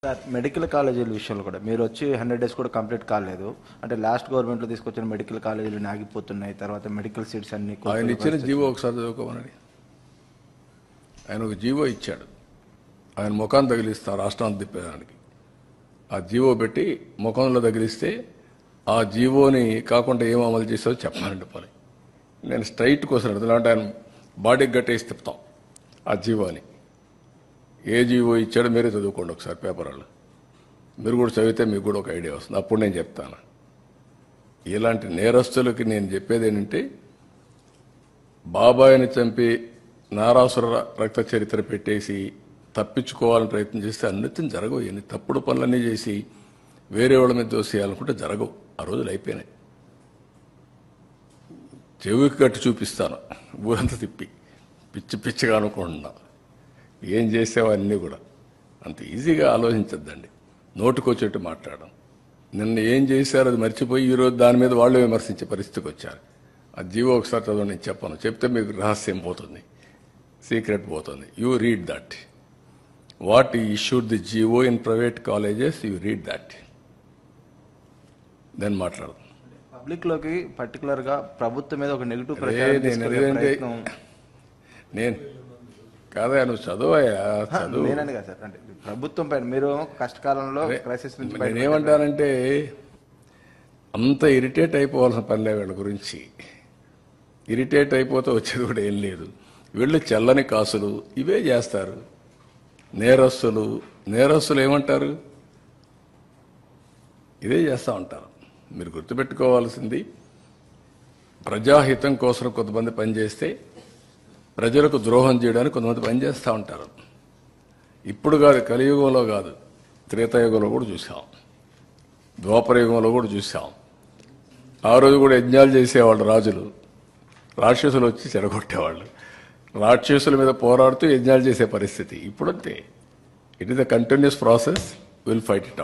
Sir medical కాలేజీల విషయంలో కూడా మీరు వచ్చి 100 డేస్ కూడా కంప్లీట్ కాలేదు. అంటే లాస్ట్ గవర్నమెంట్లో తీసుకొచ్చిన మెడికల్ కాలేజీలు ఆగిపోతున్నాయి. తర్వాత మెడికల్ సీట్స్ అన్ని ఆయన ఇచ్చిన జీవో ఒకసారి చదువుకోమని. ఆయన ఒక జీవో ఇచ్చాడు. ఆయన ముఖాన్ని తగిలిస్తారు రాష్ట్రాన్ని తిప్పేదానికి. ఆ జీవో పెట్టి ముఖంలో తగిలిస్తే ఆ జీవోని కాకుండా ఏం అమలు చేసావో చెప్పాలంటే పని. నేను స్ట్రైట్ కోసం అంటే ఆయన బాడీకి గట్టేసి తిప్పుతాం ఆ జీవోని. ఏ జీవో ఇచ్చాడో మీరే చదువుకోండి ఒకసారి పేపర్ వాళ్ళు. మీరు కూడా చదివితే మీకు కూడా ఒక ఐడియా వస్తుంది. అప్పుడు నేను చెప్తాను. ఇలాంటి నేరస్తులకి నేను చెప్పేది ఏంటంటే, బాబాయిని చంపి నారాసుర రక్త చరిత్ర పెట్టేసి తప్పించుకోవాలని ప్రయత్నం చేస్తే అన్నిటిని జరగవు. ఎన్ని తప్పుడు పనులన్నీ చేసి వేరే వాళ్ళ మీద దోసేయాలనుకుంటే జరగవు. ఆ రోజులు అయిపోయినాయి. చెవికి కట్టి చూపిస్తాను ఊరంతా తిప్పి పిచ్చి పిచ్చిగా అనుకుంటున్నా. ఏం చేసేవన్నీ కూడా అంత ఈజీగా ఆలోచించద్దండి. నోటుకొచ్చేట్టు మాట్లాడడం. నిన్న ఏం చేశారో అది మర్చిపోయి ఈరోజు దాని మీద వాళ్ళు విమర్శించే పరిస్థితికి వచ్చారు. ఆ జీవో ఒకసారి చదవండి, నేను చెప్పను. చెప్తే మీకు రహస్యం పోతుంది, సీక్రెట్ పోతుంది. You read that. What issued the GO in private colleges, you read that, దెన్ మాట్లాడదాం. పబ్లిక్లోకి పర్టికులర్గా ప్రభుత్వం మీద ఒక నెగిటివ్ నేను కాదా, నువ్వు చదువయ్యా, చదువు. నేనని కదా సార్, అంటే ప్రభుత్వం పైన మీరు కష్టకాలంలో క్రైసిస్ నుంచి నేనేమంటానంటే, అంత ఇరిటేట్ అయిపోవాల్సిన పనిలే వీళ్ళ గురించి. ఇరిటేట్ అయిపోతే వచ్చేది కూడా ఏం లేదు. వీళ్ళు చల్లని కాసులు ఇవే చేస్తారు. నేరస్తులు ఏమంటారు, ఇదే చేస్తూ ఉంటారు. మీరు గుర్తుపెట్టుకోవాల్సింది, ప్రజాహితం కోసం కొంతమంది పనిచేస్తే ప్రజలకు ద్రోహం చేయడానికి కొంతమంది పనిచేస్తూ ఉంటారు. ఇప్పుడు కాదు, కలియుగంలో కాదు, త్రేతాయుగంలో కూడా చూసాం, ద్వాపరయుగంలో కూడా చూసాం. ఆ రోజు కూడా యజ్ఞాలు చేసేవాళ్ళు రాజులు, రాక్షసులు వచ్చి చెడగొట్టేవాళ్ళు. రాక్షసుల మీద పోరాడుతూ యజ్ఞాలు చేసే పరిస్థితి ఇప్పుడంతే. It is a continuous process. Will fight it out.